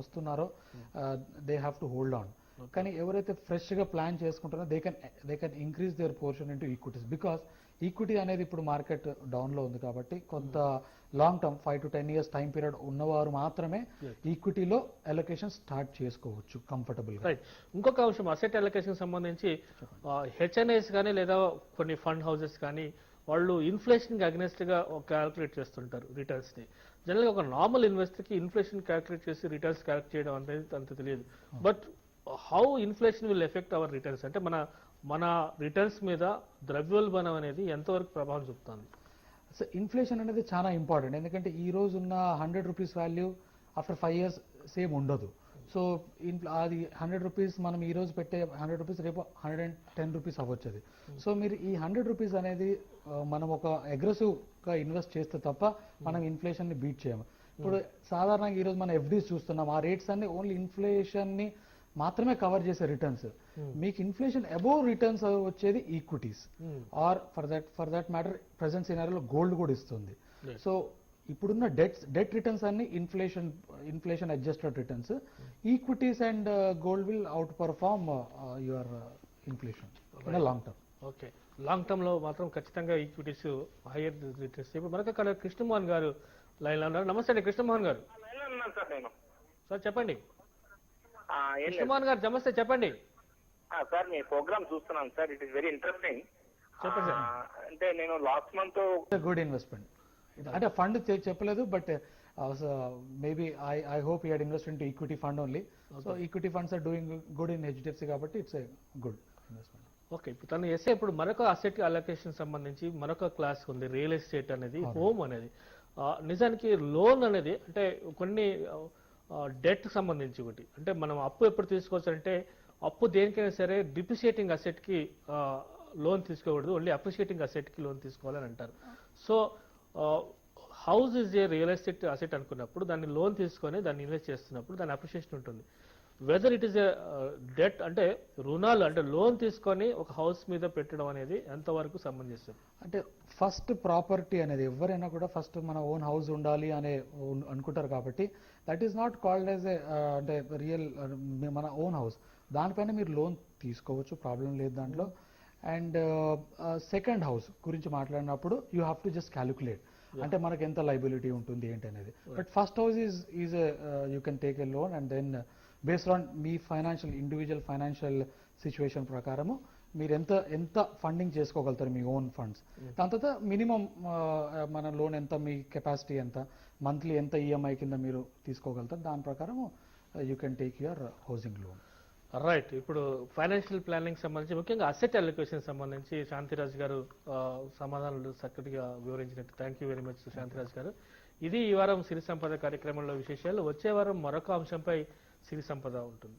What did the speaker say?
వస్తున్నారో they have to hold on. కానీ ఎవరైతే ఫ్రెష్గా ప్లాన్ చేసుకుంటారో they can increase their portion into equities. Because equity అనేది ఇప్పుడు మార్కెట్ డౌన్లో ఉంది కాబట్టి కొంత long term 5 to 10 years time period ఉన్నవారు మాత్రమే ఈక్విటీలో అలొకేషన్ స్టార్ట్ చేసుకోవచ్చు కంఫర్టబుల్గా. రైట్. ఇంకొక అంశం అసెట్ అలొకేషన్ సంబంధించి హెచ్ఎన్ఐస్ కానీ లేదా కొన్ని ఫండ్ హౌసెస్ కానీ వాళ్ళు ఇన్ఫ్లేషన్కి అగ్నెస్ట్గా క్యాలిక్యులేట్ చేస్తుంటారు రిటర్న్స్ని. జనరల్గా ఒక నార్మల్ ఇన్వెస్టర్కి ఇన్ఫ్లేషన్ క్యాలిక్యులేట్ చేసి రిటర్న్స్ క్యాలిక్యులేట్ చేయడం అనేది అంత తెలియదు. But how inflation will affect our returns అంటే మన రిటర్న్స్ మీద ద్రవ్యోల్బణం అనేది ఎంతవరకు ప్రభావం చూపుతుంది? సో ఇన్ఫ్లేషన్ అనేది చాలా ఇంపార్టెంట్. ఎందుకంటే ఈ రోజు ఉన్న 100 rupees value after 5 years same ఉండదు. సో అది 100 రూపీస్ మనం ఈ రోజు పెట్టే 100 రూపీస్ రేపు 110 రూపీస్ అవ్వచ్చు అది. సో మీరు ఈ 100 రూపీస్ అనేది మనం ఒక అగ్రెసివ్గా ఇన్వెస్ట్ చేస్తే తప్ప మనం ఇన్ఫ్లేషన్ని బీట్ చేయము. ఇప్పుడు సాధారణంగా ఈరోజు మనం ఎఫ్డీస్ చూస్తున్నాం, ఆ రేట్స్ అన్ని ఓన్లీ ఇన్ఫ్లేషన్ని మాత్రమే కవర్ చేసే రిటర్న్స్. మీకు ఇన్ఫ్లేషన్ అబోవ్ రిటర్న్స్ వచ్చేది equities are for that matter present సినారియోలో గోల్డ్ కూడా ఇస్తుంది. సో ఇప్పుడున్న డెట్ రిటర్న్స్ అన్ని inflation adjusted returns. Equities and gold will outperform your inflation in long term. Okay, long term లో మాత్రం ఖచ్చితంగా ఈక్విటీస్ హైయర్ రిటర్న్స్. ఇప్పుడు మనకు అక్కడ కృష్ణమోహన్ గారు లైన్ లో ఉన్నారు. నమస్తే అండి కృష్ణమోహన్ గారు. సార్ చెప్పండి. కృష్ణమోహన్ గారు నమస్తే, చెప్పండి సార్. మీ ప్రోగ్రామ్ చూస్తున్నాను sir, it is very interesting. చెప్పండి సార్. అంటే నేను లాస్ట్ మంత్ గుడ్ ఇన్వెస్ట్మెంట్ అంటే ఫండ్ చెప్పలేదు, but maybe I hope you had invest in to equity fund only. So equity funds are doing good in HDFC కాబట్టి it's a good investment. Okay, ఇప్పుడు తను SA ఇప్పుడు మరొక asset allocation సంబంధించి మరొక class ఉంది, రియల్ ఎస్టేట్ అనేది, home అనేది. నిజానికి లోన్ అనేది అంటే కొన్ని డెట్ సంబంధించి ఒకటి అంటే మనం అప్పు ఎప్పుడు తీసుకోవచ్చు అంటే అప్పు దేనికైనా సరే డిప్రిషియేటింగ్ అసెట్కి లోన్ తీసుకోకూడదు, ఓన్లీ అప్రిషియేటింగ్ అసెట్కి లోన్ తీసుకోవాలని అంటారు. So house is a real estate asset అనుకున్నప్పుడు దాన్ని లోన్ తీసుకొని దాన్ని ఇన్వెస్ట్ చేస్తున్నప్పుడు దాని అప్రిషియేషన్ ఉంటుంది. Whether it is a debt అంటే రుణాలు అంటే లోన్ తీసుకొని ఒక హౌస్ మీద పెట్టడం అనేది ఎంతవరకు సమంజసం? అంటే ఫస్ట్ ప్రాపర్టీ అనేది ఎవరైనా కూడా ఫస్ట్ మన ఓన్ హౌస్ ఉండాలి అనే అనుకుంటారు కాబట్టి that is not called as a అంటే రియల్ మన ఓన్ హౌస్. దానిపైన మీరు లోన్ తీసుకోవచ్చు, ప్రాబ్లం లేదు దాంట్లో. అండ్ సెకండ్ హౌస్ గురించి మాట్లాడినప్పుడు you have to just calculate అంటే మనకు ఎంత లైబిలిటీ ఉంటుంది ఏంటి అనేది. But first house is you can take a loan and then based on మీ ఇండివిజువల్ ఫైనాన్షియల్ సిచ్యువేషన్ ప్రకారము మీరు ఎంత ఫండింగ్ చేసుకోగలుగుతారు మీ ఓన్ ఫండ్స్. దాని తర్వాత మినిమం మన లోన్ ఎంత, మీ కెపాసిటీ ఎంత, మంత్లీ ఎంత ఈఎంఐ కింద మీరు తీసుకోగలుగుతారు, దాని ప్రకారం you can take your housing loan. Right. ఇప్పుడు ఫైనాన్షియల్ ప్లానింగ్ సంబంధించి ముఖ్యంగా అసెట్ అలొకేషన్ సంబంధించి శాంతిరాజ్ గారు సమాధానాలు చక్కటిగా వివరించినట్టు thank you very much Shantiraj garu. ఇది ఈ వారం సిరి సంపద కార్యక్రమంలో విశేషాలు. వచ్చే వారం మరొక అంశంపై సిరి సంపద ఉంటుంది.